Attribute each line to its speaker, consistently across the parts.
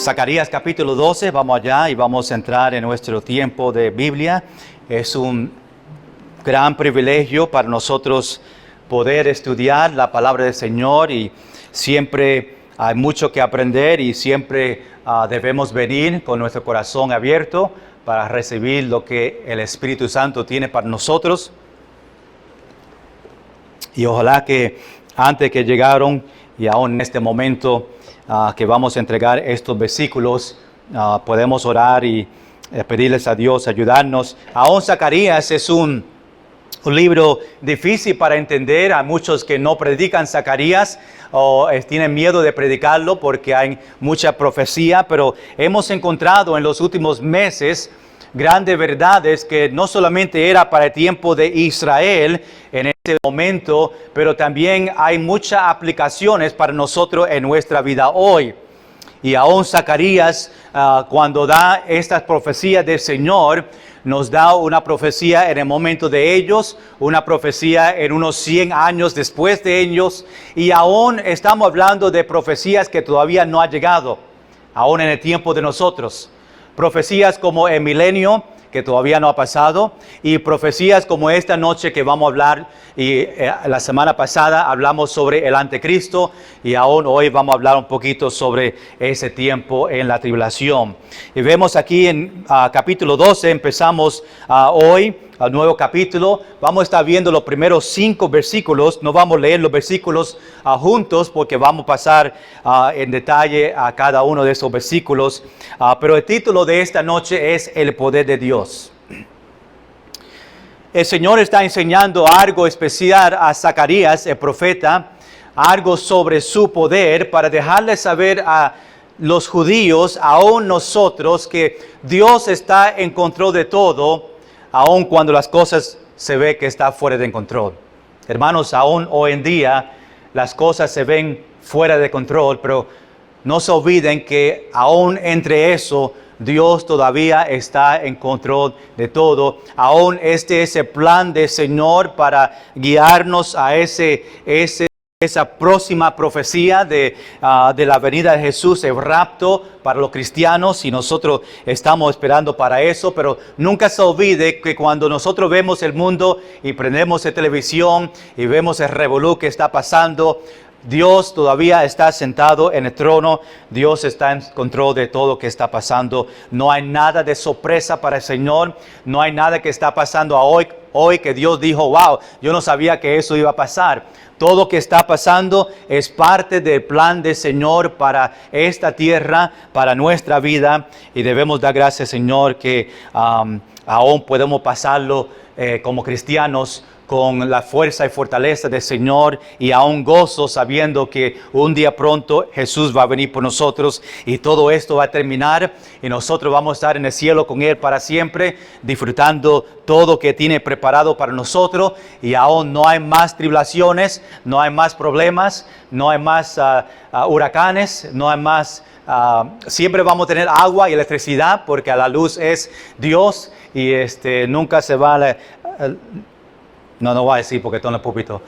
Speaker 1: Zacarías capítulo 12, vamos allá y vamos a entrar en nuestro tiempo de Biblia. Es un gran privilegio para nosotros poder estudiar la palabra del Señor y siempre hay mucho que aprender y siempre debemos venir con nuestro corazón abierto para recibir lo que el Espíritu Santo tiene para nosotros. Y ojalá que antes que llegaron y aún en este momento que vamos a entregar estos versículos, podemos orar y pedirles a Dios ayudarnos. Aún Zacarías es un libro difícil para entender. Hay muchos que no predican Zacarías o tienen miedo de predicarlo porque hay mucha profecía, pero hemos encontrado en los últimos meses grandes verdades que no solamente era para el tiempo de Israel en este momento, pero también hay muchas aplicaciones para nosotros en nuestra vida hoy. Y aún Zacarías, cuando da estas profecías del Señor, nos da una profecía en el momento de ellos, una profecía en unos 100 años después de ellos, y aún estamos hablando de profecías que todavía no han llegado, aún en el tiempo de nosotros. Profecías como el milenio, que todavía no ha pasado, y profecías como esta noche que vamos a hablar, y la semana pasada hablamos sobre el anticristo, y aún hoy vamos a hablar un poquito sobre ese tiempo en la tribulación. Y vemos aquí en capítulo 12, empezamos hoy, al nuevo capítulo. Vamos a estar viendo los primeros 5 versículos. No vamos a leer los versículos juntos porque vamos a pasar en detalle a cada uno de esos versículos. Pero el título de esta noche es El poder de Dios. El Señor está enseñando algo especial a Zacarías, el profeta, algo sobre su poder para dejarle saber a los judíos, aún nosotros, que Dios está en control de todo, aun cuando las cosas se ve que está fuera de control. Hermanos, aún hoy en día las cosas se ven fuera de control, pero no se olviden que aún entre eso, Dios todavía está en control de todo. Aún este es el plan del Señor para guiarnos a esa próxima profecía de la venida de Jesús, el rapto para los cristianos, y nosotros estamos esperando para eso. Pero nunca se olvide que cuando nosotros vemos el mundo y prendemos la televisión y vemos el revolú que está pasando, Dios todavía está sentado en el trono. Dios está en control de todo lo que está pasando. No hay nada de sorpresa para el Señor. No hay nada que está pasando hoy que Dios dijo, wow, yo no sabía que eso iba a pasar. Todo lo que está pasando es parte del plan del Señor para esta tierra, para nuestra vida. Y debemos dar gracias, Señor, que aún podemos pasarlo como cristianos con la fuerza y fortaleza del Señor, y aún gozo sabiendo que un día pronto Jesús va a venir por nosotros y todo esto va a terminar y nosotros vamos a estar en el cielo con Él para siempre, disfrutando todo que tiene preparado para nosotros. Y aún no hay más tribulaciones, no hay más problemas, no hay más huracanes, no hay más... siempre vamos a tener agua y electricidad porque la luz es Dios y nunca se va No voy a decir porque está en el púlpito.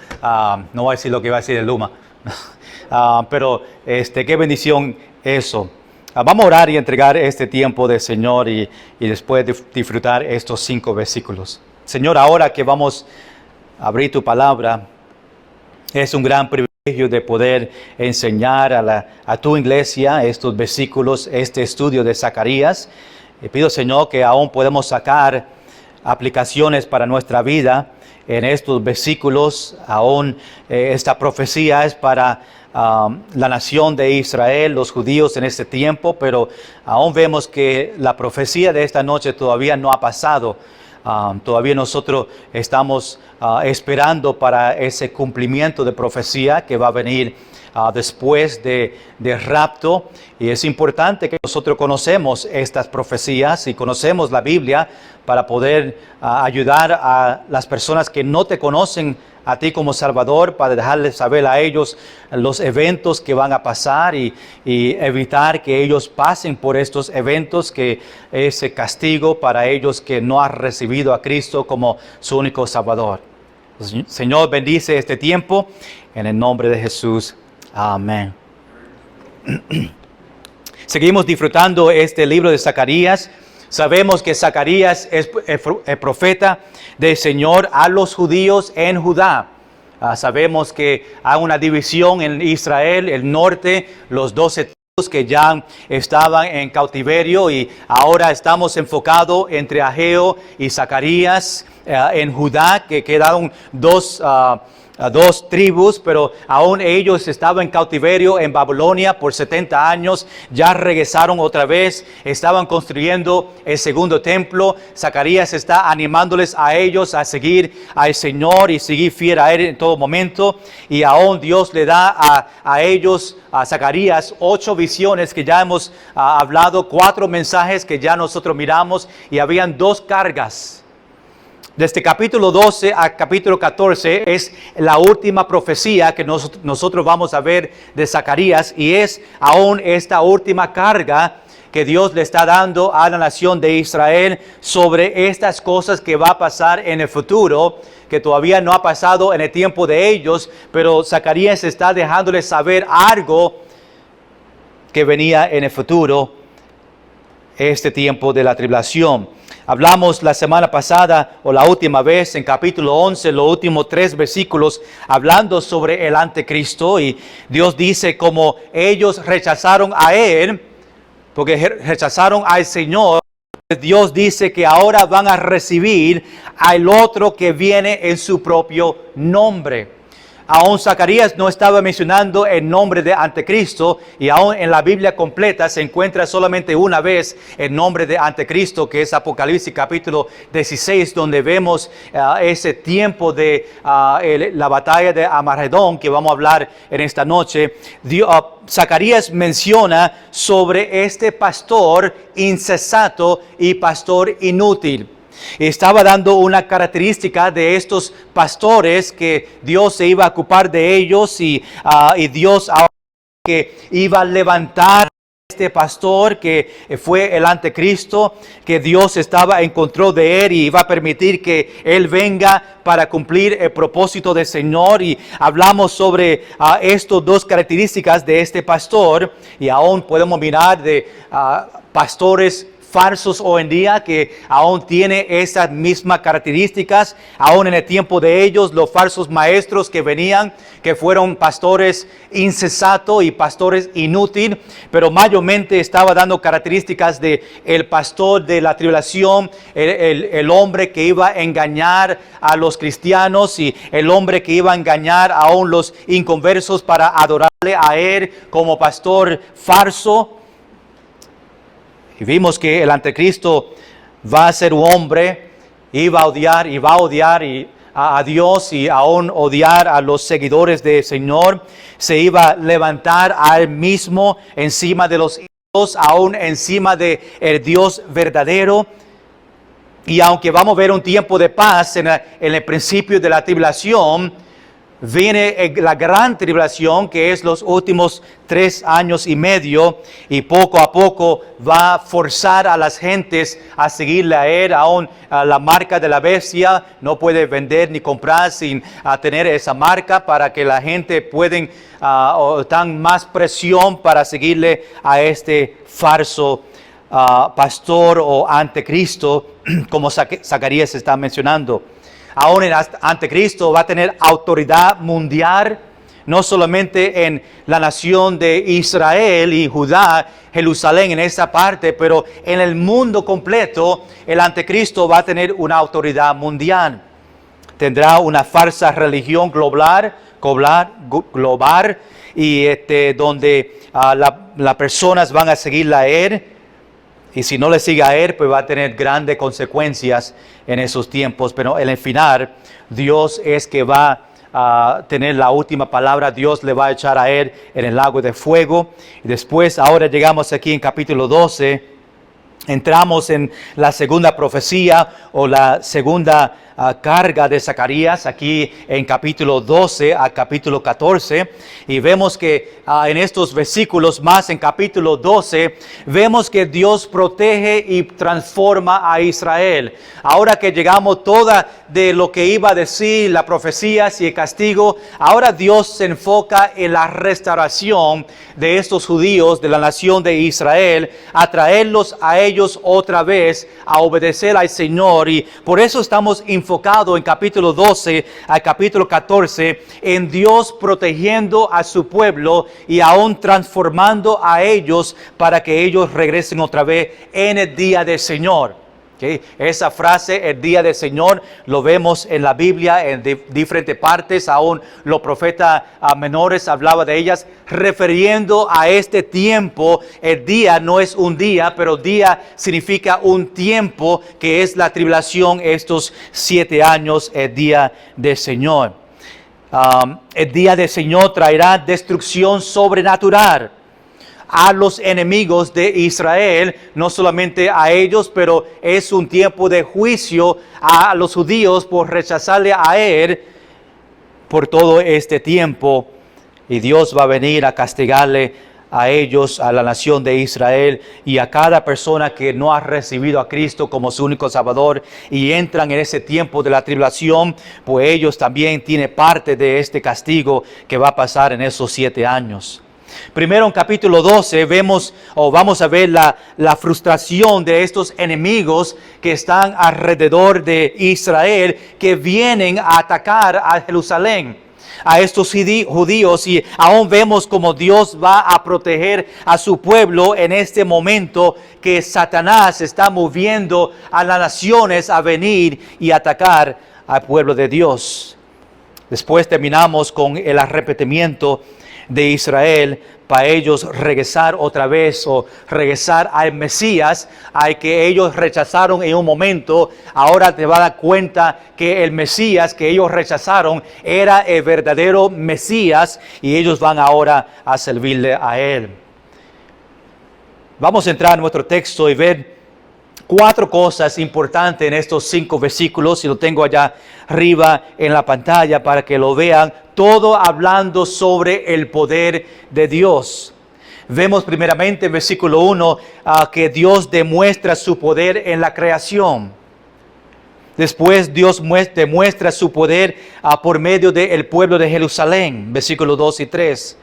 Speaker 1: No voy a decir lo que iba a decir el Luma. Pero qué bendición eso. Vamos a orar y entregar este tiempo del Señor y después disfrutar estos 5 versículos. Señor, ahora que vamos a abrir tu palabra, es un gran privilegio de poder enseñar a tu iglesia estos versículos, este estudio de Zacarías. Y pido, Señor, que aún podemos sacar aplicaciones para nuestra vida en estos versículos. Aún esta profecía es para la nación de Israel, los judíos en este tiempo, pero aún vemos que la profecía de esta noche todavía no ha pasado. Todavía nosotros estamos esperando para ese cumplimiento de profecía que va a venir después del rapto. Y es importante que nosotros conocemos estas profecías y conocemos la Biblia para poder ayudar a las personas que no te conocen a ti como Salvador, para dejarles saber a ellos los eventos que van a pasar y evitar que ellos pasen por estos eventos, que es castigo para ellos que no han recibido a Cristo como su único Salvador. Señor, bendice este tiempo en el nombre de Jesús. Amén. Seguimos disfrutando este libro de Zacarías. Sabemos que Zacarías es el profeta del Señor a los judíos en Judá. Sabemos que hay una división en Israel, el norte, los 12 tribus que ya estaban en cautiverio, y ahora estamos enfocados entre Ageo y Zacarías en Judá, que quedaron dos tribus, pero aún ellos estaban en cautiverio en Babilonia por 70 años, ya regresaron otra vez, estaban construyendo el segundo templo. Zacarías está animándoles a ellos a seguir al Señor y seguir fiel a Él en todo momento, y aún Dios le da a ellos, a Zacarías, 8 visiones que ya hemos hablado, 4 mensajes que ya nosotros miramos, y habían 2 cargas. Desde capítulo 12 a capítulo 14 es la última profecía que nosotros vamos a ver de Zacarías, y es aún esta última carga que Dios le está dando a la nación de Israel sobre estas cosas que va a pasar en el futuro, que todavía no ha pasado en el tiempo de ellos, pero Zacarías está dejándoles saber algo que venía en el futuro, este tiempo de la tribulación. Hablamos la semana pasada, o la última vez, en capítulo 11, los últimos 3 versículos, hablando sobre el anticristo, y Dios dice como ellos rechazaron a Él, porque rechazaron al Señor, Dios dice que ahora van a recibir al otro que viene en su propio nombre. Aún Zacarías no estaba mencionando el nombre de anticristo, y aún en la Biblia completa se encuentra solamente una vez el nombre de anticristo, que es Apocalipsis capítulo 16, donde vemos ese tiempo de la batalla de Armagedón, que vamos a hablar en esta noche. Zacarías menciona sobre este pastor insensato y pastor inútil. Estaba dando una característica de estos pastores, que Dios se iba a ocupar de ellos, y Dios que iba a levantar este pastor que fue el anticristo, que Dios estaba en control de él y iba a permitir que él venga para cumplir el propósito del Señor. Y hablamos sobre estas 2 características de este pastor, y aún podemos mirar de pastores falsos hoy en día que aún tiene esas mismas características. Aún en el tiempo de ellos, los falsos maestros que venían, que fueron pastores insensatos y pastores inútiles, pero mayormente estaba dando características de el pastor de la tribulación, el hombre que iba a engañar a los cristianos, y el hombre que iba a engañar aún los inconversos para adorarle a él como pastor falso. Y vimos que el anticristo va a ser un hombre, va a odiar a Dios, y aún odiar a los seguidores del Señor. Se iba a levantar a él mismo encima de los ídolos, aún encima de el Dios verdadero. Y aunque vamos a ver un tiempo de paz en el principio de la tribulación, viene la gran tribulación, que es los últimos 3 años y medio, y poco a poco va a forzar a las gentes a seguirle a él. Aún la marca de la bestia no puede vender ni comprar sin tener esa marca, para que la gente pueden o dan más presión para seguirle a este falso pastor o anticristo, como Zacarías está mencionando. Aún el anticristo va a tener autoridad mundial, no solamente en la nación de Israel y Judá, Jerusalén, en esa parte, pero en el mundo completo. El anticristo va a tener una autoridad mundial. Tendrá una falsa religión global, y donde las personas van a seguirla a él. Y si no le sigue a él, pues va a tener grandes consecuencias en esos tiempos. Pero en el final, Dios es que va a tener la última palabra. Dios le va a echar a él en el lago de fuego. Y después, ahora llegamos aquí en capítulo 12. Entramos en la segunda profecía, o la segunda carga de Zacarías aquí en capítulo 12 a capítulo 14, y vemos que en estos versículos más en capítulo 12 vemos que Dios protege y transforma a Israel. Ahora que llegamos toda de lo que iba a decir la profecía y el castigo, ahora Dios se enfoca en la restauración de estos judíos de la nación de Israel, a traerlos a ellos otra vez a obedecer al Señor. Y por eso estamos enfocados en capítulo 12 al capítulo 14 en Dios protegiendo a su pueblo y aún transformando a ellos para que ellos regresen otra vez en el día del Señor. Okay. Esa frase, el día del Señor, lo vemos en la Biblia en diferentes partes. Aún los profetas menores hablaban de ellas, refiriendo a este tiempo. El día no es un día, pero día significa un tiempo, que es la tribulación, estos 7 años, el día del Señor. El día del Señor traerá destrucción sobrenatural a los enemigos de Israel, no solamente a ellos, pero es un tiempo de juicio a los judíos por rechazarle a Él por todo este tiempo. Y Dios va a venir a castigarle a ellos, a la nación de Israel y a cada persona que no ha recibido a Cristo como su único Salvador y entran en ese tiempo de la tribulación, pues ellos también tienen parte de este castigo que va a pasar en esos 7 años. Primero en capítulo 12 vamos a ver la frustración de estos enemigos que están alrededor de Israel, que vienen a atacar a Jerusalén, a estos judíos, y aún vemos como Dios va a proteger a su pueblo en este momento que Satanás está moviendo a las naciones a venir y atacar al pueblo de Dios. Después terminamos con el arrepentimiento de Israel para ellos regresar otra vez o regresar al Mesías, al que ellos rechazaron en un momento. Ahora te vas a dar cuenta que el Mesías que ellos rechazaron era el verdadero Mesías y ellos van ahora a servirle a Él. Vamos a entrar en nuestro texto y ver 4 cosas importantes en estos 5 versículos, y lo tengo allá arriba en la pantalla para que lo vean, todo hablando sobre el poder de Dios. Vemos primeramente en versículo 1 que Dios demuestra su poder en la creación. Después Dios demuestra su poder por medio del pueblo de Jerusalén, versículos 2 y 3.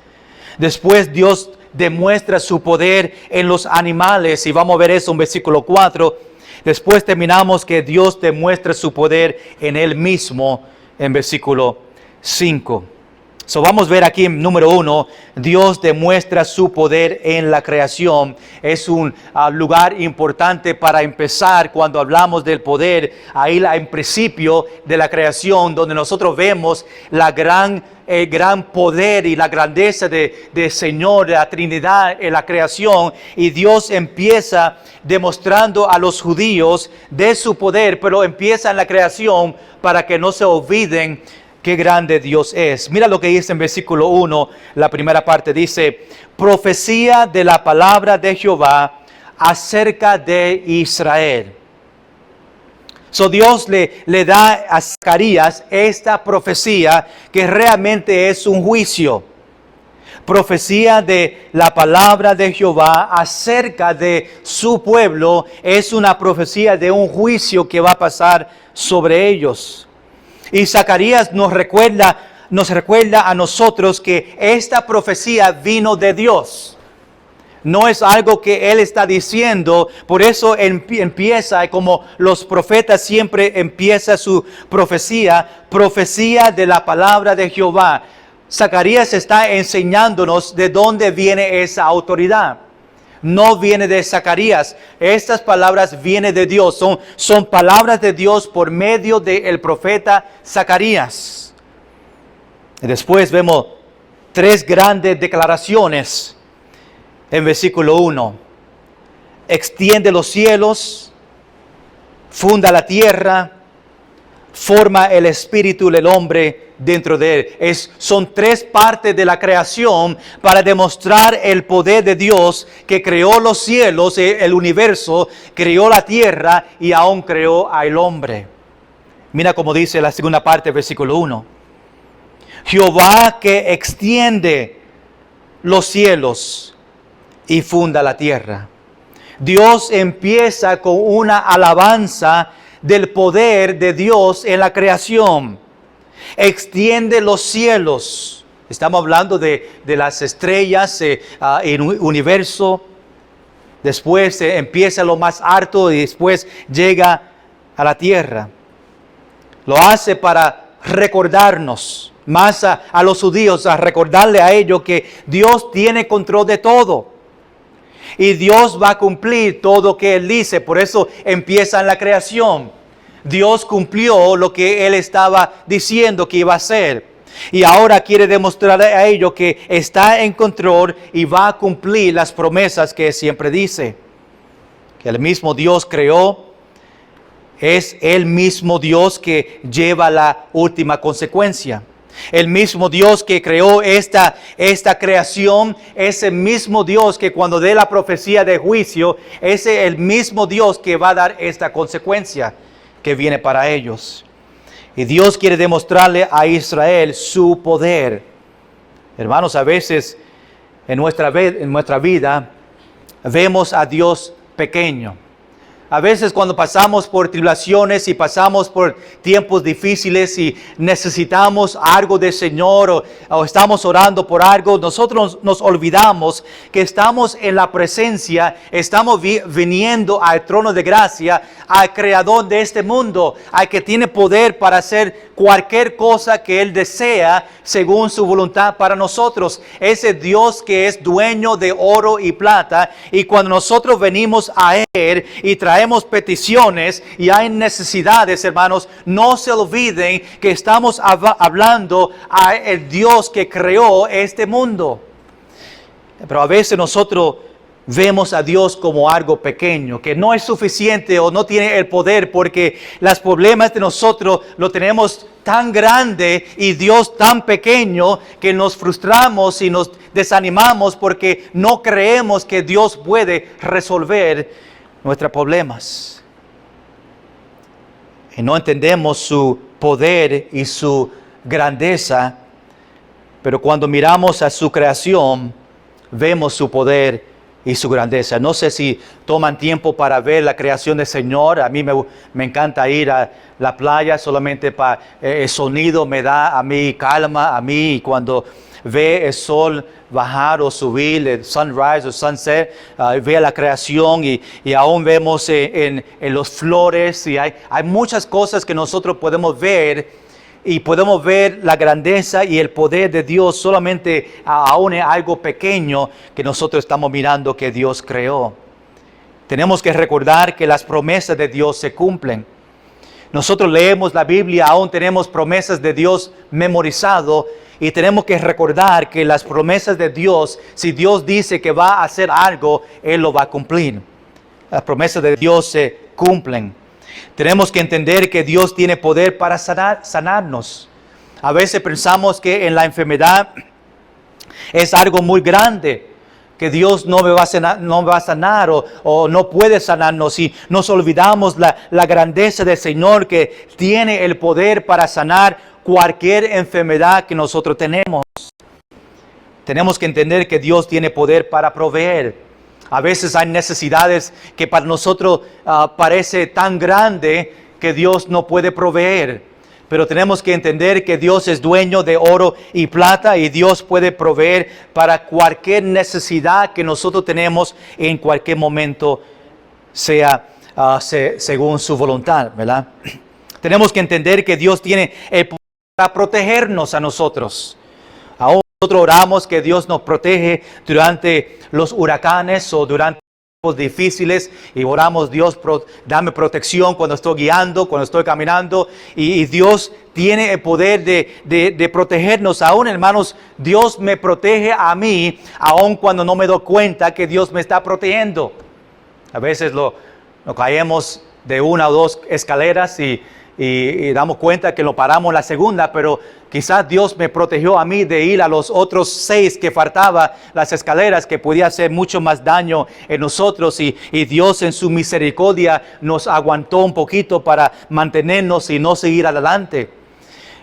Speaker 1: Después Dios demuestra su poder en los animales, y vamos a ver eso en versículo 4. Después terminamos que Dios demuestra su poder en Él mismo en versículo 5. Vamos a ver aquí en número 1, Dios demuestra su poder en la creación. Es un lugar importante para empezar cuando hablamos del poder. Ahí en principio de la creación, donde nosotros vemos el gran poder y la grandeza de Señor, de la Trinidad en la creación. Y Dios empieza demostrando a los judíos de su poder, pero empieza en la creación para que no se olviden qué grande Dios es. Mira lo que dice en versículo 1, la primera parte dice: profecía de la palabra de Jehová acerca de Israel. Dios le da a Zacarías esta profecía que realmente es un juicio. Profecía de la palabra de Jehová acerca de su pueblo es una profecía de un juicio que va a pasar sobre ellos. Y Zacarías nos recuerda a nosotros que esta profecía vino de Dios. No es algo que Él está diciendo. Por eso empieza, como los profetas siempre empieza su profecía de la palabra de Jehová. Zacarías está enseñándonos de dónde viene esa autoridad. No viene de Zacarías. Estas palabras vienen de Dios. Son palabras de Dios por medio del profeta Zacarías. Y después vemos 3 grandes declaraciones en versículo 1. Extiende los cielos, funda la tierra, forma el espíritu del hombre dentro de él. Son 3 partes de la creación para demostrar el poder de Dios, que creó los cielos, el universo, creó la tierra y aún creó al hombre. Mira cómo dice la segunda parte, versículo 1. Jehová que extiende los cielos y funda la tierra. Dios empieza con una alabanza del poder de Dios en la creación. Extiende los cielos. Estamos hablando de las estrellas, el universo. Después empieza lo más alto y después llega a la tierra. Lo hace para recordarnos, más a los judíos, a recordarle a ellos que Dios tiene control de todo. Y Dios va a cumplir todo lo que Él dice. Por eso empieza en la creación. Dios cumplió lo que Él estaba diciendo que iba a hacer. Y ahora quiere demostrar a ellos que está en control y va a cumplir las promesas que siempre dice. Que el mismo Dios creó, es el mismo Dios que lleva la última consecuencia. El mismo Dios que creó esta creación, es el mismo Dios que cuando dé la profecía de juicio, es el mismo Dios que va a dar esta consecuencia que viene para ellos. Y Dios quiere demostrarle a Israel su poder. Hermanos, a veces en nuestra vida vemos a Dios pequeño. A veces cuando pasamos por tribulaciones y pasamos por tiempos difíciles y necesitamos algo del Señor o estamos orando por algo, nosotros nos olvidamos que estamos en la presencia, estamos viniendo al trono de gracia, al creador de este mundo, al que tiene poder para hacer cualquier cosa que Él desea según su voluntad para nosotros. Ese Dios que es dueño de oro y plata, y cuando nosotros venimos a Él y traemos peticiones y hay necesidades, hermanos, no se olviden que estamos hablando a el Dios que creó este mundo. Pero a veces nosotros vemos a Dios como algo pequeño, que no es suficiente o no tiene el poder, porque los problemas de nosotros lo tenemos tan grande y Dios tan pequeño que nos frustramos y nos desanimamos porque no creemos que Dios puede resolver nuestros problemas. Y no entendemos su poder y su grandeza, pero cuando miramos a su creación, vemos su poder y su grandeza. No sé si toman tiempo para ver la creación del Señor. A mí me encanta ir a la playa solamente para el sonido me da a mí calma, a mí, y cuando ve el sol bajar o subir, el sunrise o sunset, ve la creación y aún vemos en los flores, y hay muchas cosas que nosotros podemos ver. Y podemos ver la grandeza y el poder de Dios solamente aún en algo pequeño que nosotros estamos mirando que Dios creó. Tenemos que recordar que las promesas de Dios se cumplen. Nosotros leemos la Biblia, aún tenemos promesas de Dios memorizado, y tenemos que recordar que las promesas de Dios, si Dios dice que va a hacer algo, Él lo va a cumplir. Las promesas de Dios se cumplen. Tenemos que entender que Dios tiene poder para sanarnos. A veces pensamos que en la enfermedad es algo muy grande, que Dios no me va a sanar o no puede sanarnos, y nos olvidamos la grandeza del Señor, que tiene el poder para sanar cualquier enfermedad que nosotros tenemos. Tenemos que entender que Dios tiene poder para proveer. A veces hay necesidades que para nosotros parece tan grande que Dios no puede proveer. Pero tenemos que entender que Dios es dueño de oro y plata, y Dios puede proveer para cualquier necesidad que nosotros tenemos en cualquier momento, sea según su voluntad, ¿verdad? Tenemos que entender que Dios tiene el poder para protegernos a nosotros. Aún nosotros oramos que Dios nos protege durante los huracanes o durante tiempos difíciles, y oramos: Dios, dame protección cuando estoy guiando, cuando estoy caminando, y Dios tiene el poder de protegernos. Aún, hermanos, Dios me protege a mí, aun cuando no me doy cuenta que Dios me está protegiendo. A veces lo caemos de una o dos escaleras y y damos cuenta que lo paramos en la segunda, pero quizás Dios me protegió a mí de ir a los otros 6 que faltaba las escaleras, que podía hacer mucho más daño en nosotros, y Dios en su misericordia nos aguantó un poquito para mantenernos y no seguir adelante.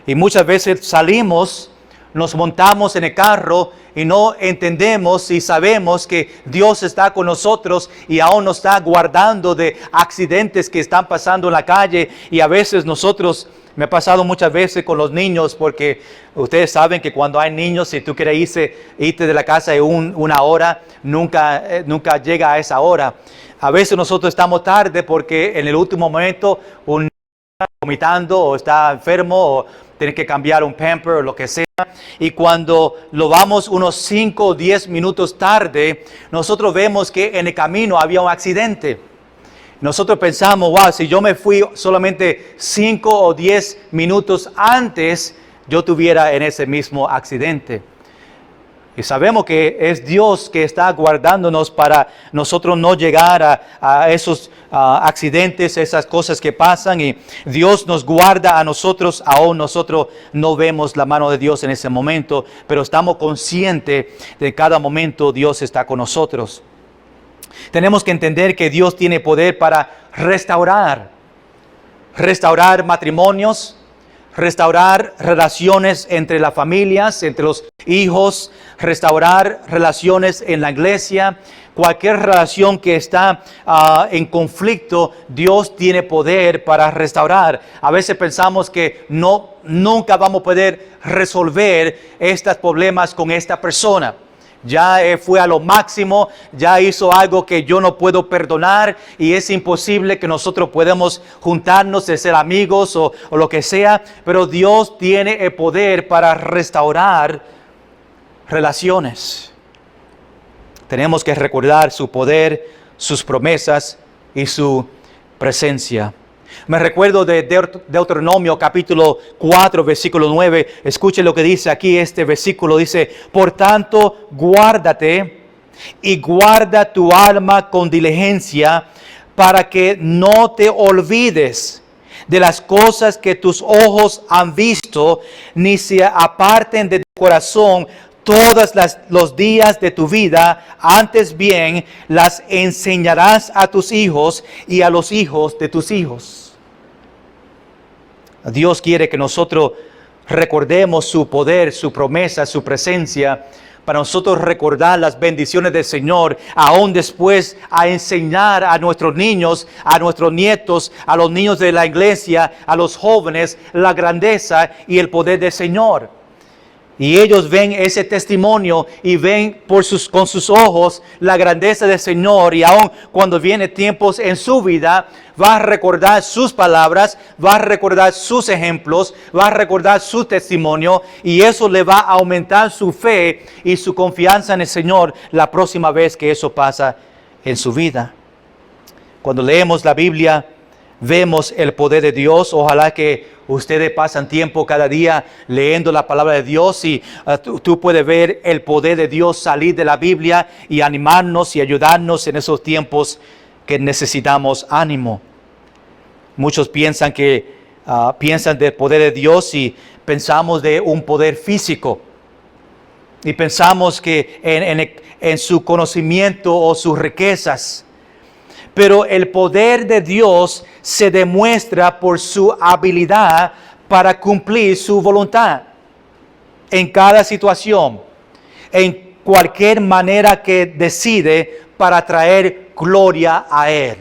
Speaker 1: Y muchas veces salimos, nos montamos en el carro y no entendemos y sabemos que Dios está con nosotros y aún nos está guardando de accidentes que están pasando en la calle. Y a veces nosotros, me ha pasado muchas veces con los niños, porque ustedes saben que cuando hay niños, si tú quieres irte de la casa en una hora, nunca llega a esa hora. A veces nosotros estamos tarde porque en el último momento un niño está vomitando o está enfermo o tiene que cambiar un pamper o lo que sea. Y cuando lo vamos unos 5 o 10 minutos tarde, nosotros vemos que en el camino había un accidente. Nosotros pensamos, wow, si yo me fui solamente 5 o 10 minutos antes, yo tuviera en ese mismo accidente. Y sabemos que es Dios que está guardándonos para nosotros no llegar a esos accidentes, esas cosas que pasan. Y Dios nos guarda a nosotros, aún nosotros no vemos la mano de Dios en ese momento, pero estamos conscientes de cada momento Dios está con nosotros. Tenemos que entender que Dios tiene poder para restaurar matrimonios, restaurar relaciones entre las familias, entre los hijos, restaurar relaciones en la iglesia. Cualquier relación que está en conflicto, Dios tiene poder para restaurar. A veces pensamos que nunca vamos a poder resolver estos problemas con esta persona. Ya fue a lo máximo, ya hizo algo que yo no puedo perdonar y es imposible que nosotros podamos juntarnos y ser amigos o lo que sea. Pero Dios tiene el poder para restaurar relaciones. Tenemos que recordar su poder, sus promesas y su presencia. Me recuerdo de Deuteronomio capítulo 4, versículo 9. Escuche lo que dice aquí este versículo. Dice, por tanto, guárdate y guarda tu alma con diligencia para que no te olvides de las cosas que tus ojos han visto, ni se aparten de tu corazón todos los días de tu vida, antes bien las enseñarás a tus hijos y a los hijos de tus hijos. Dios quiere que nosotros recordemos su poder, su promesa, su presencia, para nosotros recordar las bendiciones del Señor, aún después a enseñar a nuestros niños, a nuestros nietos, a los niños de la iglesia, a los jóvenes, la grandeza y el poder del Señor. Y ellos ven ese testimonio y ven con sus ojos la grandeza del Señor. Y aun cuando vienen tiempos en su vida, va a recordar sus palabras, va a recordar sus ejemplos, va a recordar su testimonio. Y eso le va a aumentar su fe y su confianza en el Señor la próxima vez que eso pasa en su vida. Cuando leemos la Biblia, vemos el poder de Dios. Ojalá que ustedes pasan tiempo cada día leyendo la palabra de Dios y tú puedes ver el poder de Dios salir de la Biblia y animarnos y ayudarnos en esos tiempos que necesitamos ánimo. Muchos piensan del poder de Dios y pensamos de un poder físico. Y pensamos que en su conocimiento o sus riquezas. Pero el poder de Dios se demuestra por su habilidad para cumplir su voluntad en cada situación, en cualquier manera que decide para traer gloria a Él.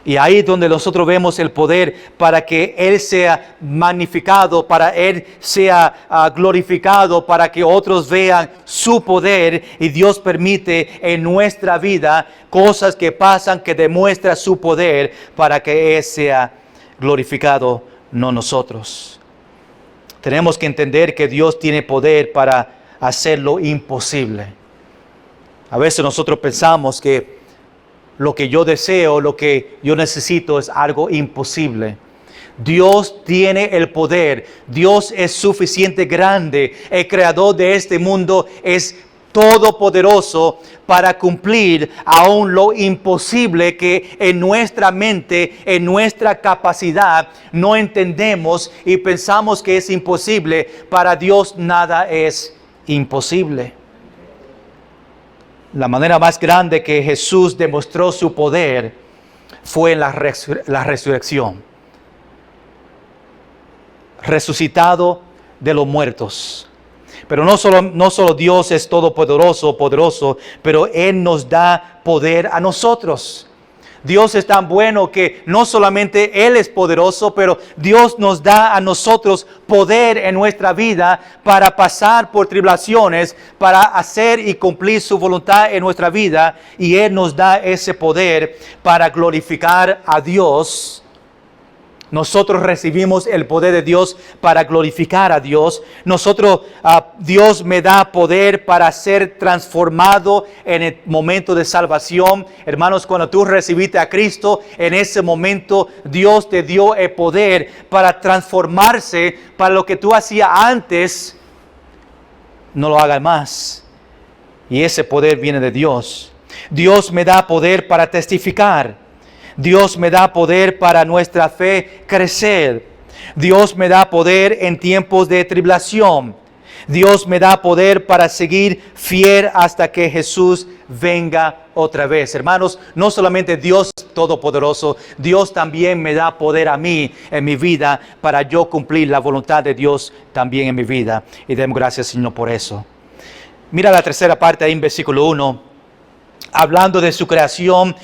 Speaker 1: Y ahí es donde nosotros vemos el poder para que Él sea magnificado, para Él sea glorificado, para que otros vean su poder. Y Dios permite en nuestra vida cosas que pasan que demuestran su poder para que Él sea glorificado, no nosotros. Tenemos que entender que Dios tiene poder para hacer lo imposible. A veces nosotros pensamos que lo que yo deseo, lo que yo necesito es algo imposible. Dios tiene el poder. Dios es suficiente grande. El creador de este mundo es todopoderoso para cumplir aún lo imposible que en nuestra mente, en nuestra capacidad, no entendemos y pensamos que es imposible. Para Dios nada es imposible. La manera más grande que Jesús demostró su poder fue en la resurrección. Resucitado de los muertos. Pero no solo Dios es poderoso, pero Él nos da poder a nosotros. Dios es tan bueno que no solamente Él es poderoso, pero Dios nos da a nosotros poder en nuestra vida para pasar por tribulaciones, para hacer y cumplir su voluntad en nuestra vida. Y Él nos da ese poder para glorificar a Dios. Nosotros recibimos el poder de Dios para glorificar a Dios. Dios me da poder para ser transformado en el momento de salvación. Hermanos, cuando tú recibiste a Cristo, en ese momento Dios te dio el poder para transformarse, para lo que tú hacías antes, no lo hagas más. Y ese poder viene de Dios. Dios me da poder para testificar. Dios me da poder para nuestra fe crecer. Dios me da poder en tiempos de tribulación. Dios me da poder para seguir fiel hasta que Jesús venga otra vez. Hermanos, no solamente Dios todopoderoso, Dios también me da poder a mí en mi vida para yo cumplir la voluntad de Dios también en mi vida. Y demos gracias, Señor, por eso. Mira la tercera parte ahí en versículo 1. Hablando de su creación,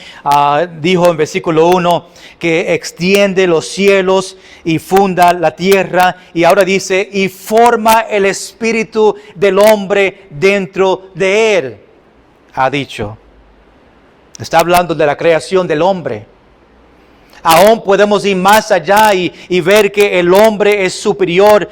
Speaker 1: dijo en versículo 1 que extiende los cielos y funda la tierra. Y ahora dice, y forma el espíritu del hombre dentro de él. Ha dicho. Está hablando de la creación del hombre. Aún podemos ir más allá y ver que el hombre es superior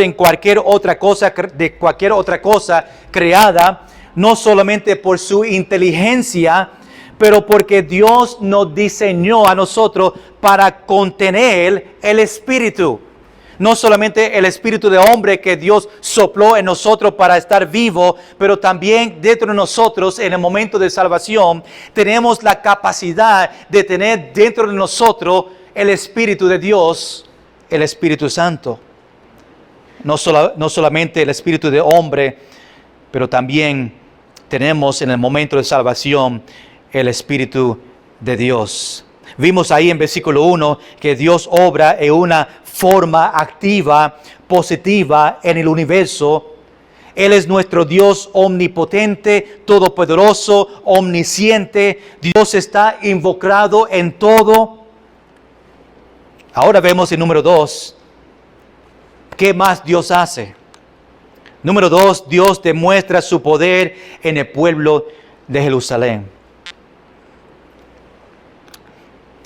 Speaker 1: en cualquier otra cosa, de cualquier otra cosa creada. No solamente por su inteligencia, pero porque Dios nos diseñó a nosotros para contener el espíritu. No solamente el espíritu de hombre que Dios sopló en nosotros para estar vivo, pero también dentro de nosotros en el momento de salvación tenemos la capacidad de tener dentro de nosotros el espíritu de Dios, el Espíritu Santo. No solamente el espíritu de hombre, pero también tenemos en el momento de salvación el Espíritu de Dios. Vimos ahí en versículo 1 que Dios obra en una forma activa, positiva en el universo. Él es nuestro Dios omnipotente, todopoderoso, omnisciente. Dios está involucrado en todo. Ahora vemos en número 2, ¿qué más Dios hace? Número 2, Dios demuestra su poder en el pueblo de Jerusalén.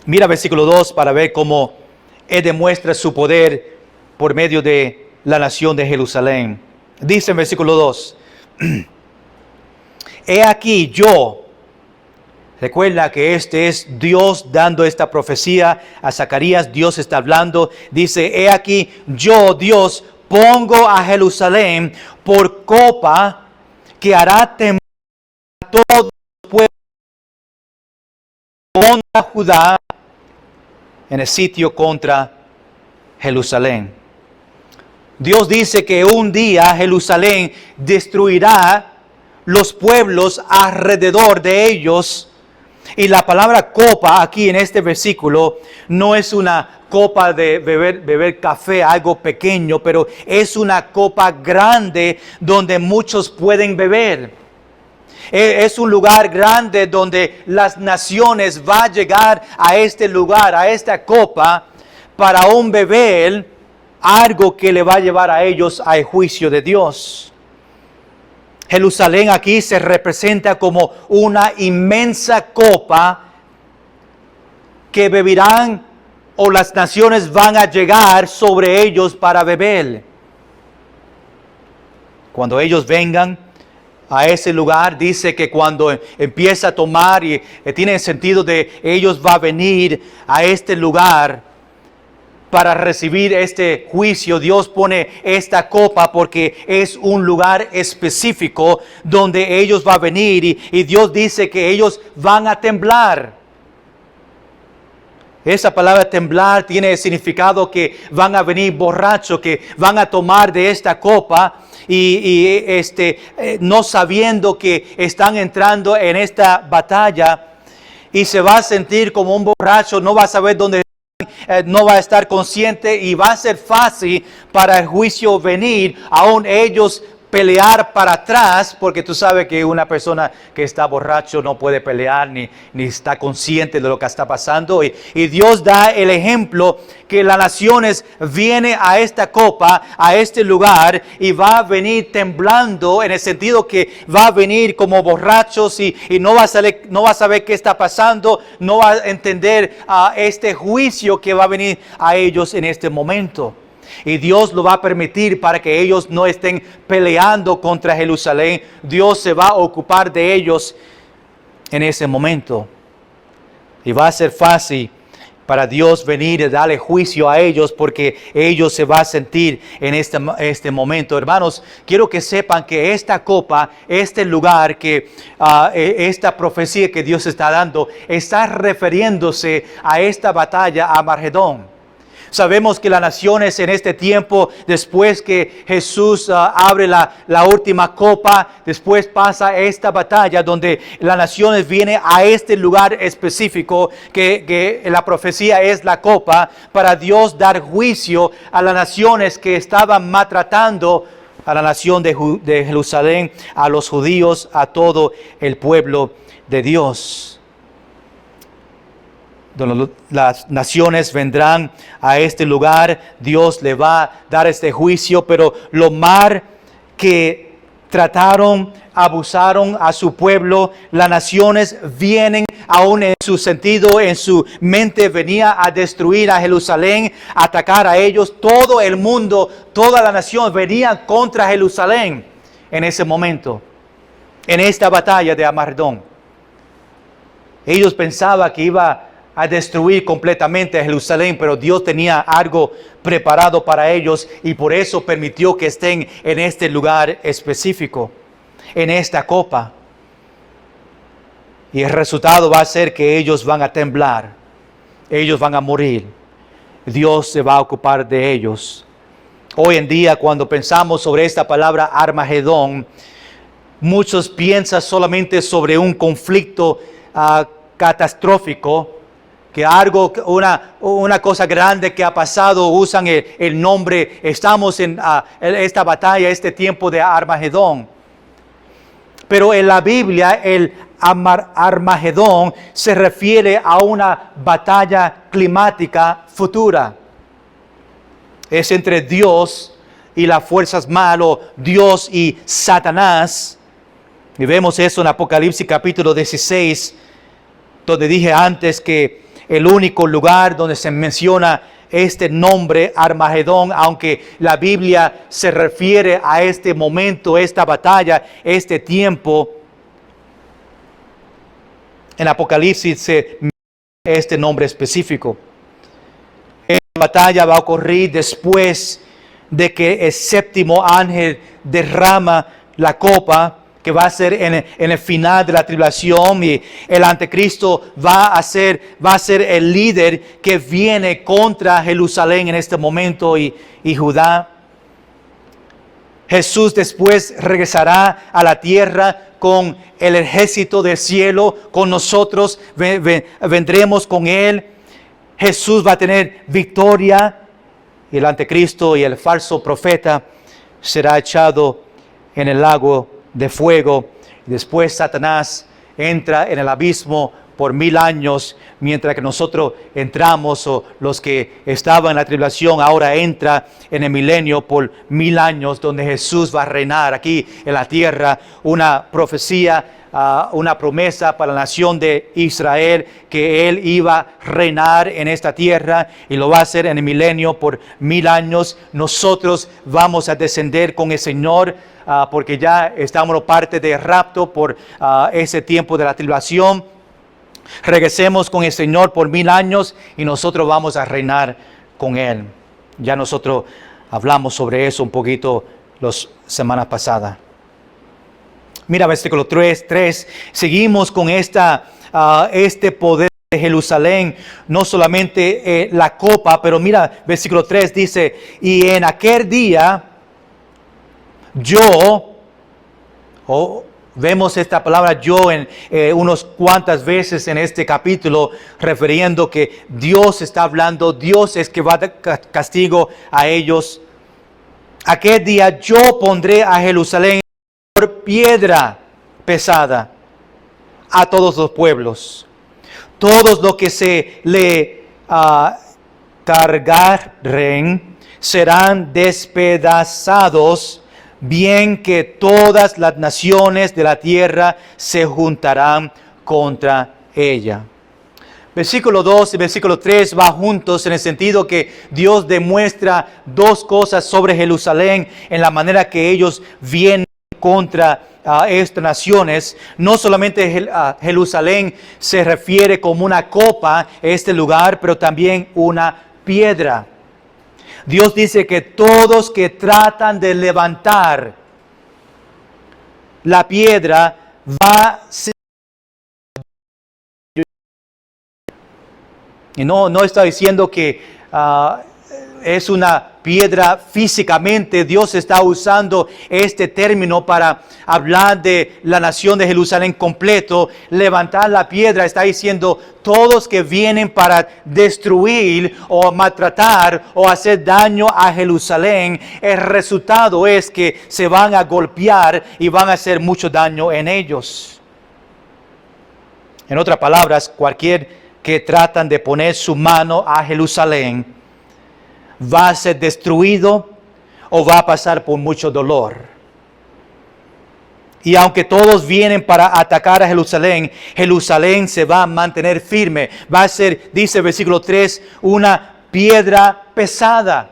Speaker 1: Mira versículo 2 para ver cómo Él demuestra su poder por medio de la nación de Jerusalén. Dice en versículo 2, he aquí yo, recuerda que este es Dios dando esta profecía a Zacarías, Dios está hablando, dice, he aquí yo, Dios, pongo a Jerusalén por copa que hará temblar a todo el pueblo contra Judá en el sitio contra Jerusalén. Dios dice que un día Jerusalén destruirá los pueblos alrededor de ellos. Y la palabra copa aquí en este versículo no es una copa de beber café, algo pequeño, pero es una copa grande donde muchos pueden beber. Es un lugar grande donde las naciones van a llegar a este lugar, a esta copa, para un beber algo que le va a llevar a ellos al juicio de Dios. Jerusalén aquí se representa como una inmensa copa que beberán o las naciones van a llegar sobre ellos para beber. Cuando ellos vengan a ese lugar, dice que cuando empieza a tomar tiene el sentido de ellos va a venir a este lugar para recibir este juicio. Dios pone esta copa porque es un lugar específico donde ellos van a venir y Dios dice que ellos van a temblar. Esa palabra temblar tiene el significado que van a venir borrachos, que van a tomar de esta copa no sabiendo que están entrando en esta batalla y se va a sentir como un borracho, no va a saber dónde no va a estar consciente y va a ser fácil para el juicio venir, aún ellos pelear para atrás, porque tú sabes que una persona que está borracho no puede pelear ni está consciente de lo que está pasando. Y Dios da el ejemplo que las naciones vienen a esta copa, a este lugar, y va a venir temblando en el sentido que va a venir como borrachos y no va a saber qué está pasando, no va a entender este juicio que va a venir a ellos en este momento. Y Dios lo va a permitir para que ellos no estén peleando contra Jerusalén. Dios se va a ocupar de ellos en ese momento. Y va a ser fácil para Dios venir y darle juicio a ellos porque ellos se van a sentir en este momento. Hermanos, quiero que sepan que esta copa, este lugar, esta profecía que Dios está dando, está refiriéndose a esta batalla, a Armagedón. Sabemos que las naciones en este tiempo, después que Jesús abre la última copa, después pasa esta batalla donde las naciones vienen a este lugar específico, que la profecía es la copa, para Dios dar juicio a las naciones que estaban maltratando a la nación de Jerusalén, a los judíos, a todo el pueblo de Dios. Donde las naciones vendrán a este lugar, Dios le va a dar este juicio, pero lo mal que trataron, abusaron a su pueblo, las naciones vienen aún en su sentido, en su mente venía a destruir a Jerusalén, a atacar a ellos. Todo el mundo, toda la nación venía contra Jerusalén en ese momento, en esta batalla de Armagedón. Ellos pensaban que iba a destruir completamente a Jerusalén, pero Dios tenía algo preparado para ellos y por eso permitió que estén en este lugar específico, en esta copa. Y el resultado va a ser que ellos van a temblar, ellos van a morir. Dios se va a ocupar de ellos. Hoy en día, cuando pensamos sobre esta palabra Armagedón, muchos piensan solamente sobre un conflicto catastrófico, que algo, una cosa grande que ha pasado, usan el nombre, estamos en esta batalla, este tiempo de Armagedón. Pero en la Biblia, el Armagedón se refiere a una batalla climática futura. Es entre Dios y las fuerzas malas, Dios y Satanás. Y vemos eso en Apocalipsis capítulo 16, donde dije antes que el único lugar donde se menciona este nombre Armagedón, aunque la Biblia se refiere a este momento, esta batalla, este tiempo, en Apocalipsis se menciona este nombre específico. Esta batalla va a ocurrir después de que el séptimo ángel derrama la copa, que va a ser en el final de la tribulación, y el anticristo va a ser el líder que viene contra Jerusalén en este momento y Judá. Jesús después regresará a la tierra con el ejército del cielo, con nosotros, vendremos con Él. Jesús va a tener victoria y el anticristo y el falso profeta será echado en el lago de fuego. Después Satanás entra en el abismo por 1000 años, mientras que nosotros entramos, o los que estaban en la tribulación ahora entra en el milenio por 1000 años, donde Jesús va a reinar aquí en la tierra. Una profecía, una promesa para la nación de Israel, que Él iba a reinar en esta tierra y lo va a hacer en el milenio por 1000 años. Nosotros vamos a descender con el Señor, porque ya estamos parte del rapto por ese tiempo de la tribulación. Regresemos con el Señor por 1000 años y nosotros vamos a reinar con Él. Ya nosotros hablamos sobre eso un poquito las semanas pasadas. Mira, versículo 3, seguimos con este poder de Jerusalén, no solamente la copa, pero mira, versículo 3 dice, y en aquel día vemos esta palabra yo en unas cuantas veces en este capítulo, refiriendo que Dios está hablando, Dios es que va a dar castigo a ellos. Aquel día yo pondré a Jerusalén por piedra pesada a todos los pueblos. Todos los que se le cargaren serán despedazados, bien que todas las naciones de la tierra se juntarán contra ella. Versículo 2 y versículo 3 va juntos en el sentido que Dios demuestra dos cosas sobre Jerusalén en la manera que ellos vienen contra estas naciones. No solamente Jerusalén se refiere como una copa, este lugar, pero también una piedra. Dios dice que todos que tratan de levantar la piedra va a ser. Y no está diciendo que es una piedra físicamente. Dios está usando este término para hablar de la nación de Jerusalén completo. Levantar la piedra está diciendo todos que vienen para destruir o maltratar o hacer daño a Jerusalén. El resultado es que se van a golpear y van a hacer mucho daño en ellos. En otras palabras, cualquier que tratan de poner su mano a Jerusalén va a ser destruido o va a pasar por mucho dolor. Y aunque todos vienen para atacar a Jerusalén, Jerusalén se va a mantener firme. Va a ser, dice el versículo 3, una piedra pesada.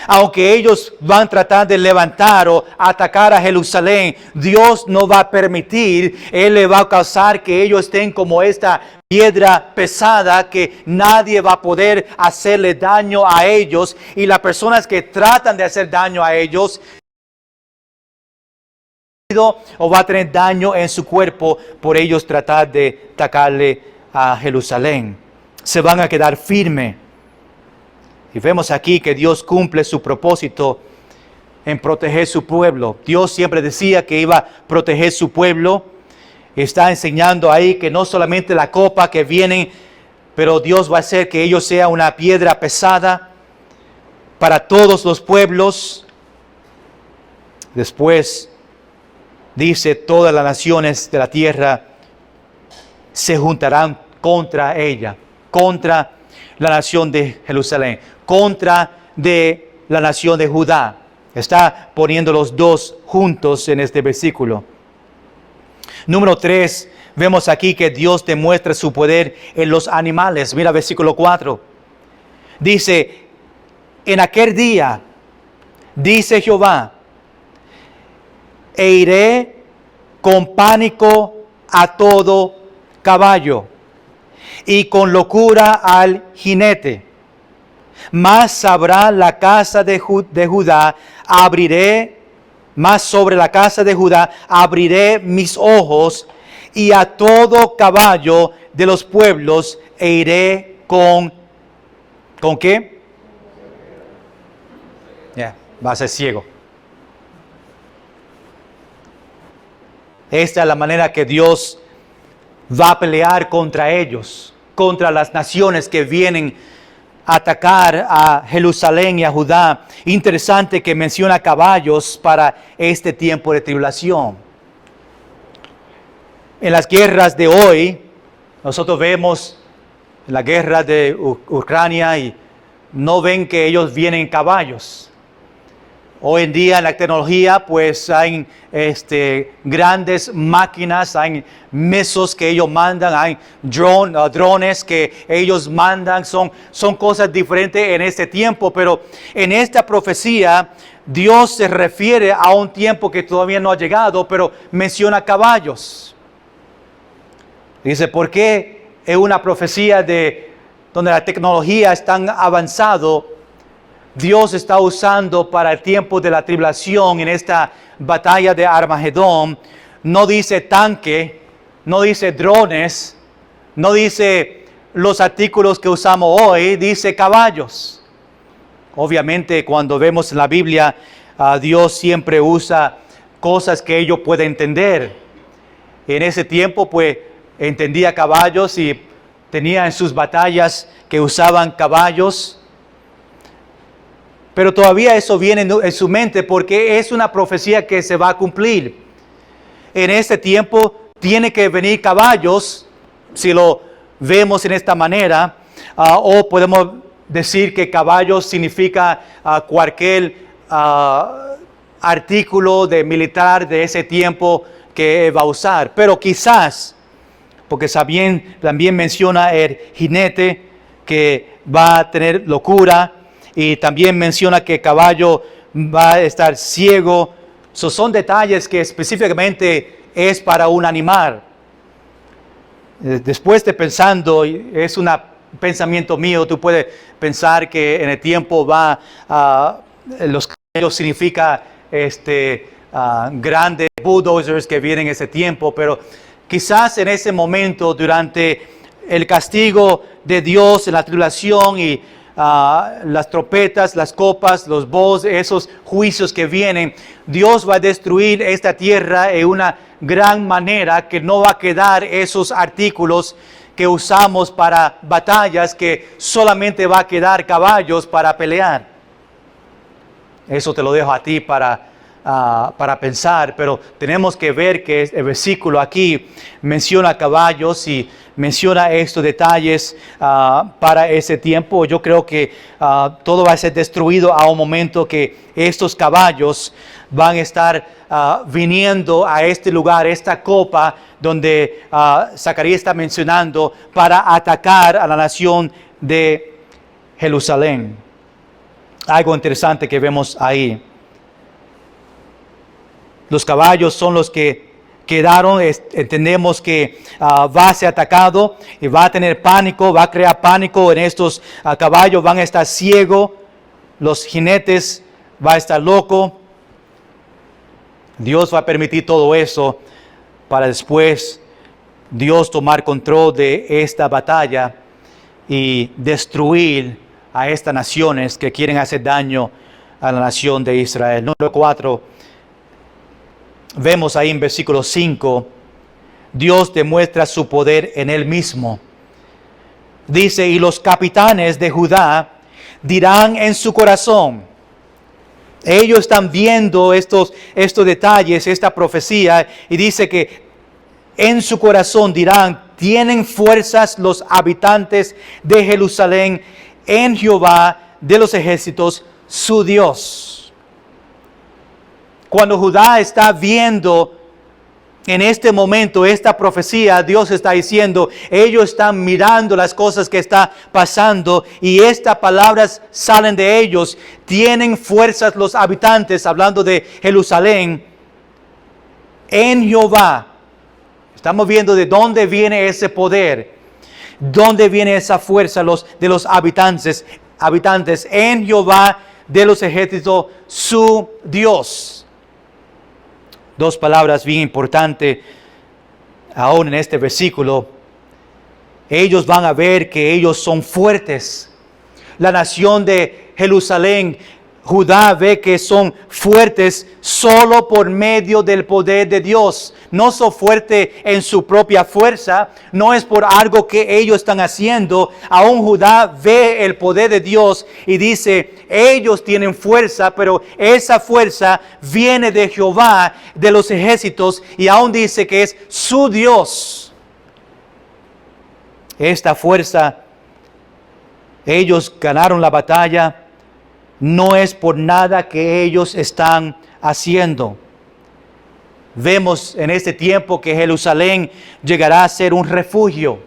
Speaker 1: Aunque ellos van a tratar de levantar o atacar a Jerusalén, Dios no va a permitir. Él le va a causar que ellos estén como esta piedra pesada que nadie va a poder hacerle daño a ellos. Y las personas que tratan de hacer daño a ellos o va a tener daño en su cuerpo por ellos tratar de atacarle a Jerusalén. Se van a quedar firmes. Y vemos aquí que Dios cumple su propósito en proteger su pueblo. Dios siempre decía que iba a proteger su pueblo. Está enseñando ahí que no solamente la copa que viene, pero Dios va a hacer que ellos sean una piedra pesada para todos los pueblos. Después dice, todas las naciones de la tierra se juntarán contra ella, contra la nación de Jerusalén, contra de la nación de Judá. Está poniendo los dos juntos en este versículo. Número 3, vemos aquí que Dios demuestra su poder en los animales. Mira versículo 4. Dice, en aquel día, dice Jehová, e iré con pánico a todo caballo y con locura al jinete. Mas sabrá la casa de Judá, más sobre la casa de Judá abriré mis ojos, y a todo caballo de los pueblos e iré ¿con qué? Va a ser ciego. Esta es la manera que Dios va a pelear contra ellos, contra las naciones que vienen a atacar a Jerusalén y a Judá. Interesante que menciona caballos para este tiempo de tribulación. En las guerras de hoy, nosotros vemos la guerra de Ucrania y no ven que ellos vienen en caballos. Hoy en día en la tecnología pues hay grandes máquinas, hay mesos que ellos mandan, hay drones que ellos mandan, son cosas diferentes en este tiempo, pero en esta profecía Dios se refiere a un tiempo que todavía no ha llegado, pero menciona caballos. Dice, ¿por qué es una profecía de donde la tecnología es tan avanzado, Dios está usando para el tiempo de la tribulación en esta batalla de Armagedón. No dice tanque, no dice drones, no dice los artículos que usamos hoy, dice caballos. Obviamente cuando vemos en la Biblia, Dios siempre usa cosas que ellos pueden entender. En ese tiempo pues entendía caballos y tenía en sus batallas que usaban caballos. Pero todavía eso viene en su mente porque es una profecía que se va a cumplir. En este tiempo tiene que venir caballos, si lo vemos en esta manera, o podemos decir que caballos significa cualquier artículo de militar de ese tiempo que va a usar. Pero quizás, porque también menciona el jinete que va a tener locura, y también menciona que el caballo va a estar ciego. Son detalles que específicamente es para un animal. Después de pensando, es un pensamiento mío, tú puedes pensar que en el tiempo los caballos significa grandes bulldozers que vienen en ese tiempo, pero quizás en ese momento, durante el castigo de Dios en la tribulación y las trompetas, las copas, los bowls, esos juicios que vienen, Dios va a destruir esta tierra en una gran manera que no va a quedar esos artículos que usamos para batallas, que solamente va a quedar caballos para pelear. Eso te lo dejo a ti para pensar, pero tenemos que ver que el versículo aquí menciona caballos y menciona estos detalles para ese tiempo. Yo creo que todo va a ser destruido a un momento que estos caballos van a estar viniendo a este lugar, esta copa donde Zacarías está mencionando, para atacar a la nación de Jerusalén. Algo interesante que vemos ahí. Los caballos son los que quedaron. Entendemos que va a ser atacado y va a tener pánico, va a crear pánico en estos caballos, van a estar ciegos, los jinetes van a estar locos. Dios va a permitir todo eso para después Dios tomar control de esta batalla y destruir a estas naciones que quieren hacer daño a la nación de Israel. Número 4. Vemos ahí en versículo 5, Dios demuestra su poder en Él mismo. Dice, y los capitanes de Judá dirán en su corazón. Ellos están viendo estos detalles, esta profecía, y dice que en su corazón dirán, tienen fuerzas los habitantes de Jerusalén en Jehová de los ejércitos, su Dios. Cuando Judá está viendo en este momento esta profecía, Dios está diciendo, ellos están mirando las cosas que está pasando y estas palabras salen de ellos. Tienen fuerzas los habitantes, hablando de Jerusalén, en Jehová. Estamos viendo de dónde viene ese poder, dónde viene esa fuerza de los habitantes en Jehová de los ejércitos, su Dios. Dos palabras bien importantes aún en este versículo. Ellos van a ver que ellos son fuertes. La nación de Jerusalén, Judá, ve que son fuertes solo por medio del poder de Dios. No son fuertes en su propia fuerza, no es por algo que ellos están haciendo. Aún Judá ve el poder de Dios y dice, ellos tienen fuerza, pero esa fuerza viene de Jehová de los ejércitos, y aún dice que es su Dios. Esta fuerza, ellos ganaron la batalla. No es por nada que ellos están haciendo. Vemos en este tiempo que Jerusalén llegará a ser un refugio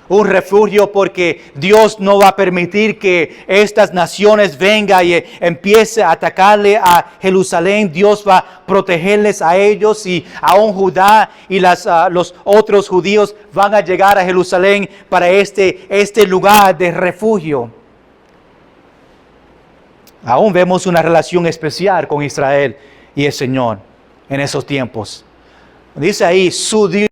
Speaker 1: Un refugio porque Dios no va a permitir que estas naciones vengan y empiece a atacarle a Jerusalén. Dios va a protegerles a ellos, y aún Judá y los otros judíos van a llegar a Jerusalén para este lugar de refugio. Aún vemos una relación especial con Israel y el Señor en esos tiempos. Dice ahí, su Dios.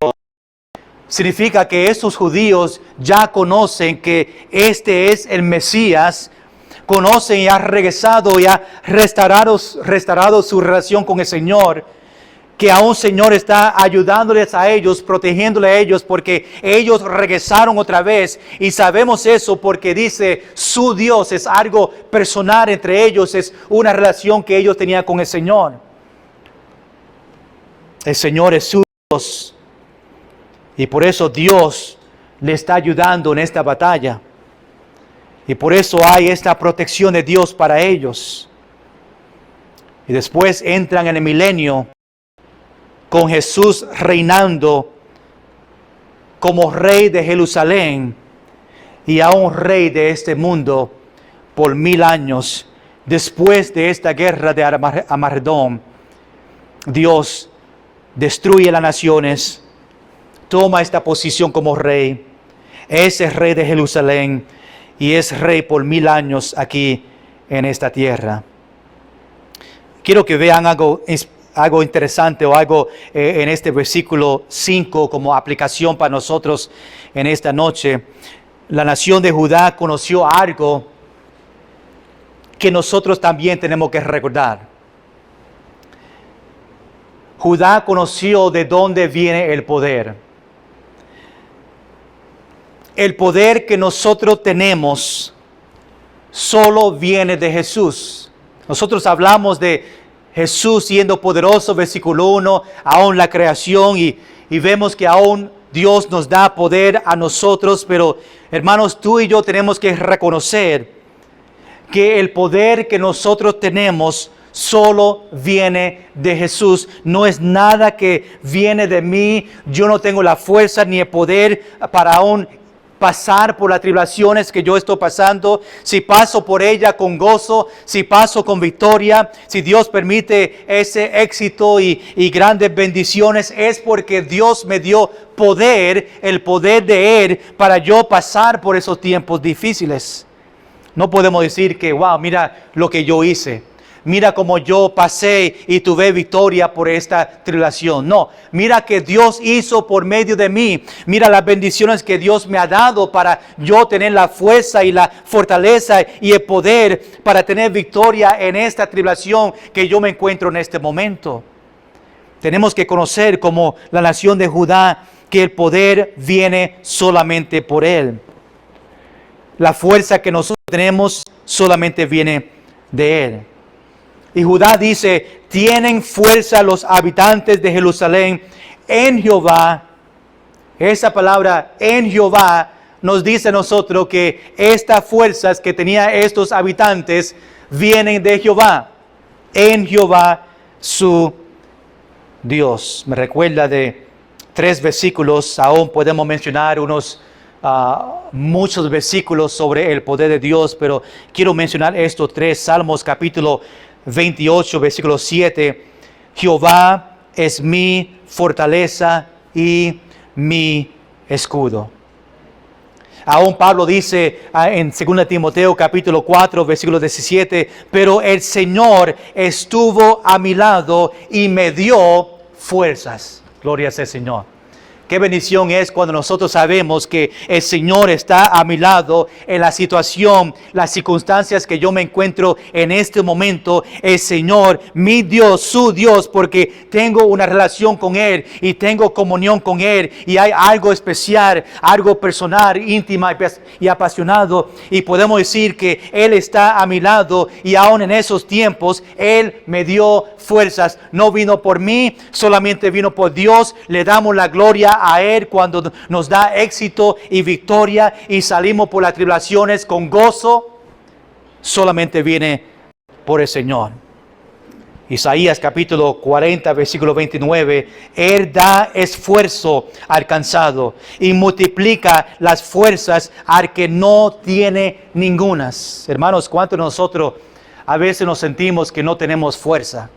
Speaker 1: Significa que estos judíos ya conocen que este es el Mesías, conocen y han regresado y han restaurado su relación con el Señor, que aún el Señor está ayudándoles a ellos, protegiéndoles a ellos, porque ellos regresaron otra vez, y sabemos eso porque dice su Dios, es algo personal entre ellos, es una relación que ellos tenían con el Señor. El Señor es su Dios. Y por eso Dios le está ayudando en esta batalla. Y por eso hay esta protección de Dios para ellos. Y después entran en el milenio con Jesús reinando como rey de Jerusalén y aún rey de este mundo por 1000 años. Después de esta guerra de Armagedón, Dios destruye las naciones, toma esta posición como rey, es el rey de Jerusalén y es rey por 1000 años aquí en esta tierra. Quiero que vean algo interesante o algo en este versículo 5 como aplicación para nosotros en esta noche. La nación de Judá conoció algo que nosotros también tenemos que recordar. Judá conoció de dónde viene el poder. El poder que nosotros tenemos solo viene de Jesús. Nosotros hablamos de Jesús siendo poderoso, versículo 1, aún la creación, y vemos que aún Dios nos da poder a nosotros, pero hermanos, tú y yo tenemos que reconocer que el poder que nosotros tenemos solo viene de Jesús. No es nada que viene de mí. Yo no tengo la fuerza ni el poder para aún pasar por las tribulaciones que yo estoy pasando. Si paso por ella con gozo, si paso con victoria, si Dios permite ese éxito y grandes bendiciones, es porque Dios me dio poder, el poder de Él, para yo pasar por esos tiempos difíciles. No podemos decir que, wow, mira lo que yo hice. Mira cómo yo pasé y tuve victoria por esta tribulación. No, mira que Dios hizo por medio de mí. Mira las bendiciones que Dios me ha dado para yo tener la fuerza y la fortaleza y el poder para tener victoria en esta tribulación que yo me encuentro en este momento. Tenemos que conocer como la nación de Judá que el poder viene solamente por Él. La fuerza que nosotros tenemos solamente viene de Él. Y Judá dice, tienen fuerza los habitantes de Jerusalén en Jehová. Esa palabra en Jehová nos dice a nosotros que estas fuerzas que tenían estos habitantes vienen de Jehová. En Jehová su Dios. Me recuerda de 3 versículos, aún podemos mencionar muchos versículos sobre el poder de Dios, pero quiero mencionar estos 3. Salmos capítulo 28, versículo 7. Jehová es mi fortaleza y mi escudo. Aún Pablo dice en 2 Timoteo capítulo 4, versículo 17, pero el Señor estuvo a mi lado y me dio fuerzas. Gloria sea al Señor. Qué bendición es cuando nosotros sabemos que el Señor está a mi lado en la situación, las circunstancias que yo me encuentro en este momento. El Señor, mi Dios, su Dios, porque tengo una relación con Él y tengo comunión con Él y hay algo especial, algo personal, íntima y apasionado, y podemos decir que Él está a mi lado y aún en esos tiempos Él me dio fuerzas. No vino por mí, solamente vino por Dios. Le damos la gloria a Él cuando nos da éxito y victoria y salimos por las tribulaciones con gozo. Solamente viene por el Señor. Isaías capítulo 40, versículo 29, Él da esfuerzo al cansado y multiplica las fuerzas al que no tiene ningunas. Hermanos, ¿cuántos de nosotros a veces nos sentimos que no tenemos fuerza?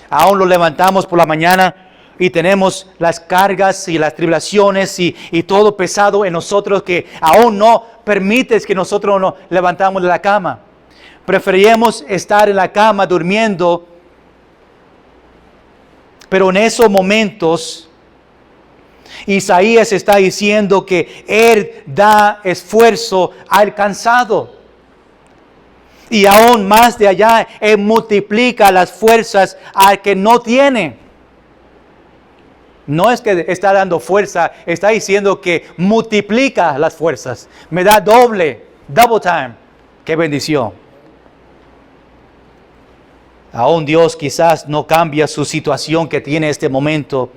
Speaker 1: Aún lo levantamos por la mañana y tenemos las cargas y las tribulaciones y todo pesado en nosotros que aún no permites que nosotros nos levantamos de la cama. Preferíamos estar en la cama durmiendo. Pero en esos momentos, Isaías está diciendo que Él da esfuerzo al cansado. Y aún más de allá, Él multiplica las fuerzas al que no tiene. No es que está dando fuerza, está diciendo que multiplica las fuerzas. Me da double time. ¡Qué bendición! Aún Dios quizás no cambia su situación que tiene en este momento.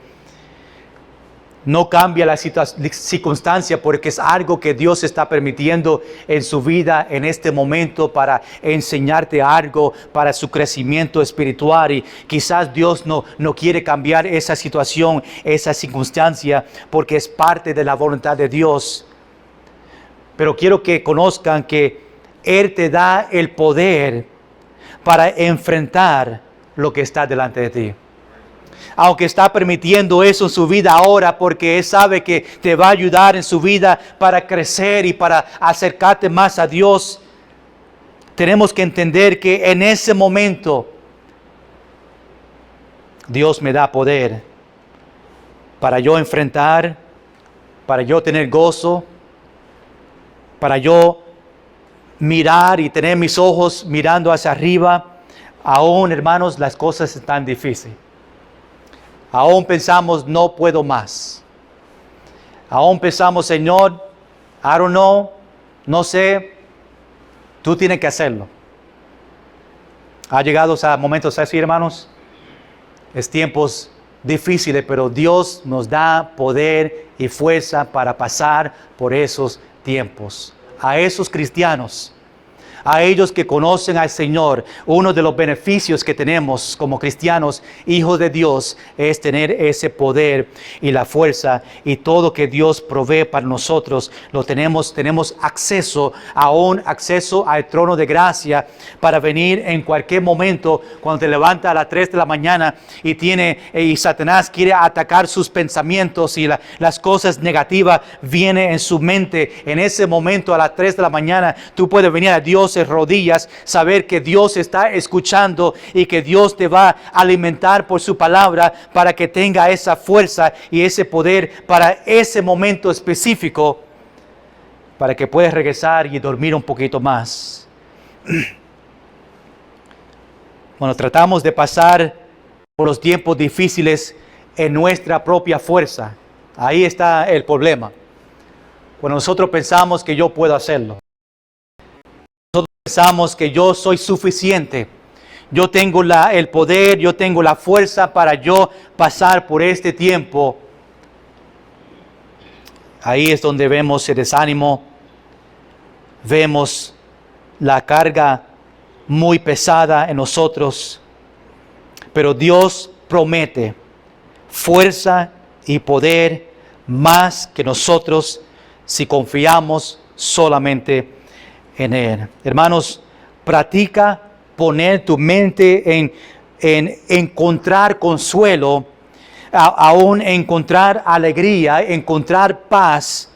Speaker 1: No cambia la circunstancia porque es algo que Dios está permitiendo en su vida en este momento para enseñarte algo para su crecimiento espiritual. Y quizás Dios no quiere cambiar esa situación, esa circunstancia, porque es parte de la voluntad de Dios. Pero quiero que conozcan que Él te da el poder para enfrentar lo que está delante de ti. Aunque está permitiendo eso en su vida ahora, porque Él sabe que te va a ayudar en su vida para crecer y para acercarte más a Dios, tenemos que entender que en ese momento Dios me da poder para yo enfrentar, para yo tener gozo, para yo mirar y tener mis ojos mirando hacia arriba. Aún, hermanos, las cosas están difíciles. Aún pensamos, no puedo más. Aún pensamos, Señor, I don't know, no sé, tú tienes que hacerlo. ¿Ha llegado a momentos así, hermanos? Es tiempos difíciles, pero Dios nos da poder y fuerza para pasar por esos tiempos. A esos cristianos, a ellos que conocen al Señor, uno de los beneficios que tenemos como cristianos, hijos de Dios, es tener ese poder y la fuerza y todo que Dios provee para nosotros. Lo tenemos acceso al trono de gracia para venir en cualquier momento cuando te levantas a las 3 de la mañana y Satanás quiere atacar sus pensamientos y las cosas negativas vienen en su mente. En ese momento a las 3 de la mañana tú puedes venir a Dios en rodillas, saber que Dios está escuchando y que Dios te va a alimentar por su palabra para que tenga esa fuerza y ese poder para ese momento específico, para que puedas regresar y dormir un poquito más. Bueno, tratamos de pasar por los tiempos difíciles en nuestra propia fuerza. Ahí está el problema. Cuando nosotros pensamos que yo puedo hacerlo. Pensamos que yo soy suficiente, yo tengo el poder, yo tengo la fuerza para yo pasar por este tiempo. Ahí es donde vemos el desánimo, vemos la carga muy pesada en nosotros, pero Dios promete fuerza y poder más que nosotros si confiamos solamente en Él. Hermanos, practica poner tu mente en encontrar consuelo, aún encontrar alegría, encontrar paz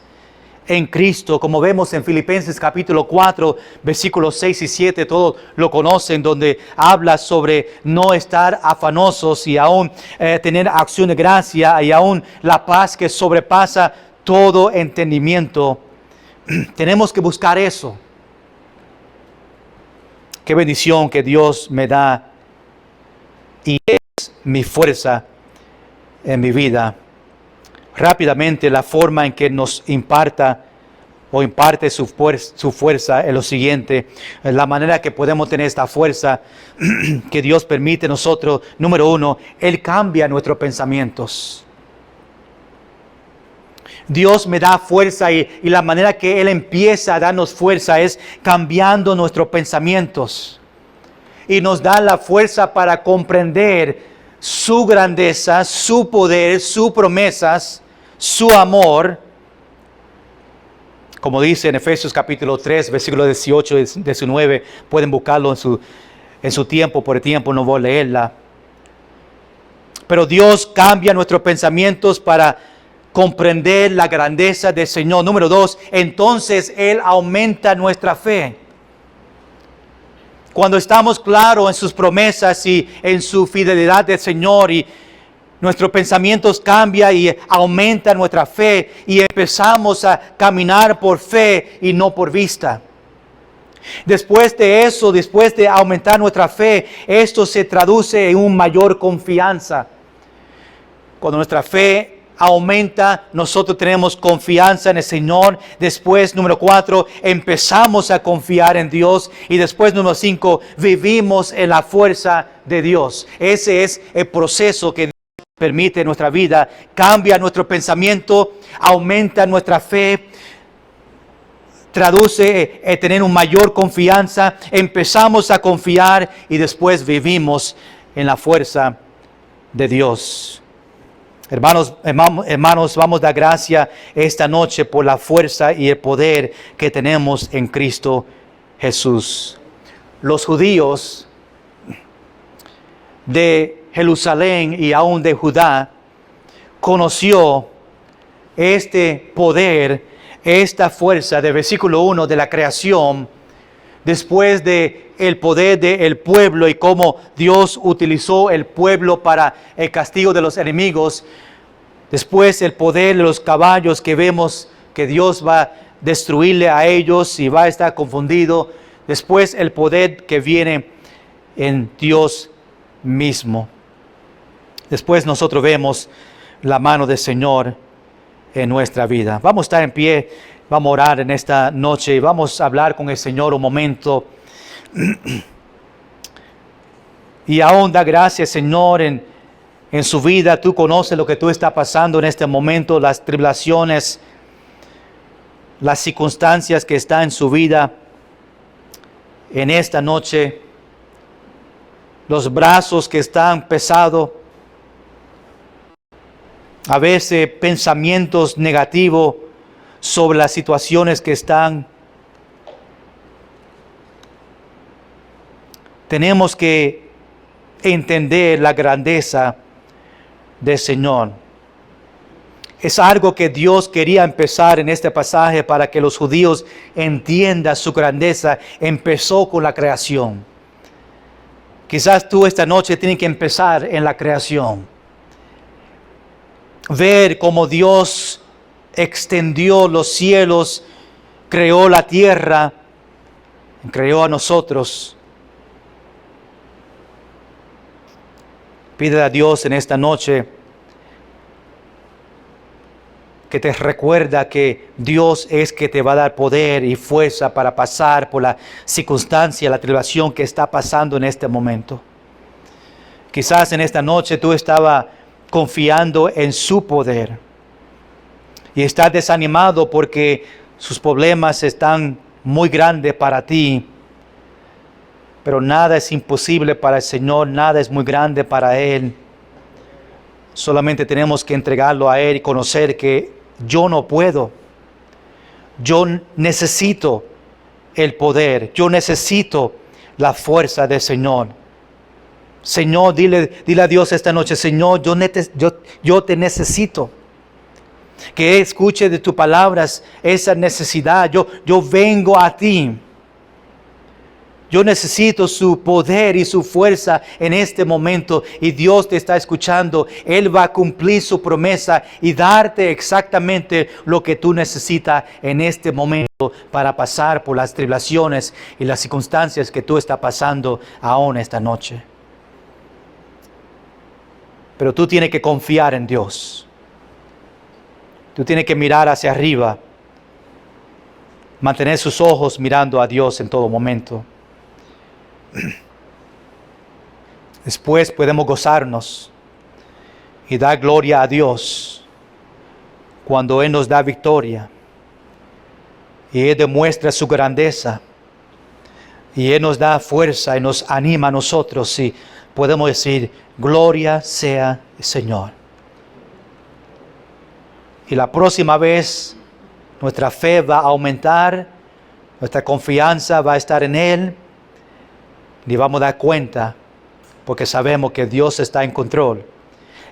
Speaker 1: en Cristo, como vemos en Filipenses capítulo 4, versículos 6 y 7, todos lo conocen, donde habla sobre no estar afanosos y aún tener acción de gracia y aún la paz que sobrepasa todo entendimiento. Tenemos que buscar eso. Qué bendición que Dios me da y es mi fuerza en mi vida. Rápidamente, la forma en que nos imparte su fuerza es lo siguiente. La manera que podemos tener esta fuerza que Dios permite a nosotros. Número 1, Él cambia nuestros pensamientos. Dios me da fuerza y la manera que Él empieza a darnos fuerza es cambiando nuestros pensamientos. y nos da la fuerza para comprender su grandeza, su poder, sus promesas, su amor. Como dice en Efesios capítulo 3, versículo 18 y 19, pueden buscarlo en su tiempo, por el tiempo no voy a leerla. Pero Dios cambia nuestros pensamientos para comprender la grandeza del Señor. Número 2, entonces Él aumenta nuestra fe. Cuando estamos claros en sus promesas y en su fidelidad del Señor, y nuestros pensamientos cambian y aumenta nuestra fe y empezamos a caminar por fe y no por vista. Después de eso, después de aumentar nuestra fe, esto se traduce en una mayor confianza. Cuando nuestra fe aumenta, nosotros tenemos confianza en el Señor. Después, número 4, empezamos a confiar en Dios. Y después, número 5, vivimos en la fuerza de Dios. Ese es el proceso que Dios permite en nuestra vida. Cambia nuestro pensamiento, aumenta nuestra fe, traduce tener una mayor confianza. Empezamos a confiar y después vivimos en la fuerza de Dios. Hermanos, vamos a dar gracias esta noche por la fuerza y el poder que tenemos en Cristo Jesús. Los judíos de Jerusalén y aún de Judá conoció este poder, esta fuerza del versículo 1 de la creación, después de el poder del pueblo y cómo Dios utilizó el pueblo para el castigo de los enemigos. Después el poder de los caballos que vemos que Dios va a destruirle a ellos y va a estar confundido. Después el poder que viene en Dios mismo. Después nosotros vemos la mano del Señor en nuestra vida. Vamos a estar en pie, vamos a orar en esta noche y vamos a hablar con el Señor un momento. Y aún da gracias, Señor, en su vida. Tú conoces lo que tú estás pasando en este momento, las tribulaciones, las circunstancias que están en su vida en esta noche, los brazos que están pesados, a veces pensamientos negativos sobre las situaciones que están. Tenemos que entender la grandeza del Señor. Es algo que Dios quería empezar en este pasaje para que los judíos entiendan su grandeza. Empezó con la creación. Quizás tú esta noche tienes que empezar en la creación. Ver cómo Dios extendió los cielos, creó la tierra, creó a nosotros. Pide a Dios en esta noche que te recuerda que Dios es que te va a dar poder y fuerza para pasar por la circunstancia, la tribulación que está pasando en este momento. Quizás en esta noche tú estabas confiando en su poder y estás desanimado porque sus problemas están muy grandes para ti. Pero nada es imposible para el Señor, nada es muy grande para Él. Solamente tenemos que entregarlo a Él y conocer que yo no puedo. Yo necesito el poder, yo necesito la fuerza del Señor. Señor, dile a Dios esta noche, Señor, yo te necesito. Que escuche de tus palabras esa necesidad. Yo vengo a ti. Yo necesito su poder y su fuerza en este momento y Dios te está escuchando. Él va a cumplir su promesa y darte exactamente lo que tú necesitas en este momento para pasar por las tribulaciones y las circunstancias que tú estás pasando aún esta noche. Pero tú tienes que confiar en Dios. Tú tienes que mirar hacia arriba, mantener sus ojos mirando a Dios en todo momento. Después podemos gozarnos y dar gloria a Dios cuando Él nos da victoria y Él demuestra su grandeza Y Él nos da fuerza y nos anima a nosotros y podemos decir, gloria sea el Señor. Y la próxima vez nuestra fe va a aumentar, nuestra confianza va a estar en Él y vamos a dar cuenta porque sabemos que Dios está en control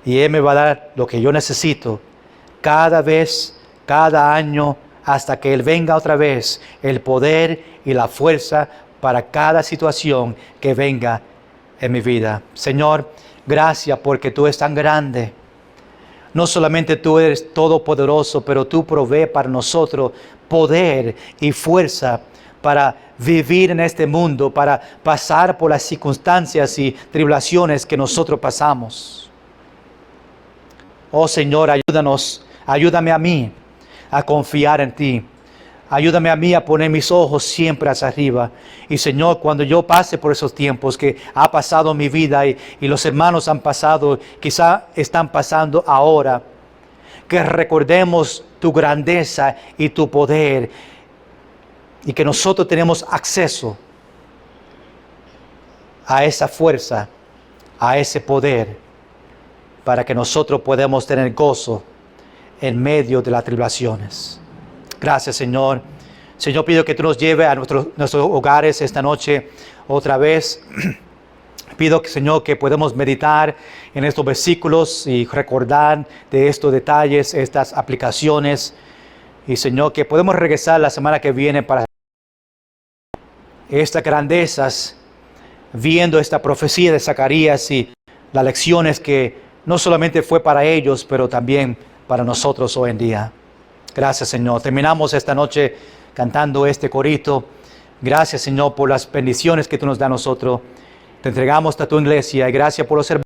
Speaker 1: y Él me va a dar lo que yo necesito cada vez, cada año, hasta que Él venga otra vez, el poder y la fuerza para cada situación que venga en mi vida. Señor, gracias porque tú eres tan grande. No solamente tú eres todopoderoso, pero tú provees para nosotros poder y fuerza para vivir en este mundo, para pasar por las circunstancias y tribulaciones que nosotros pasamos. Oh Señor, ayúdame a mí a confiar en ti. Ayúdame a mí a poner mis ojos siempre hacia arriba. Y Señor, cuando yo pase por esos tiempos que ha pasado mi vida y los hermanos han pasado, quizá están pasando ahora, que recordemos tu grandeza y tu poder y que nosotros tenemos acceso a esa fuerza, a ese poder, para que nosotros podamos tener gozo en medio de las tribulaciones. Gracias, Señor. Señor, pido que tú nos lleves a nuestros hogares esta noche otra vez. Pido, Señor, que podamos meditar en estos versículos y recordar de estos detalles, estas aplicaciones. Y, Señor, que podemos regresar la semana que viene para estas grandezas, viendo esta profecía de Zacarías y las lecciones que no solamente fue para ellos, pero también para nosotros hoy en día. Gracias, Señor. Terminamos esta noche cantando este corito. Gracias, Señor, por las bendiciones que tú nos das a nosotros. Te entregamos a tu iglesia y gracias por los hermanos.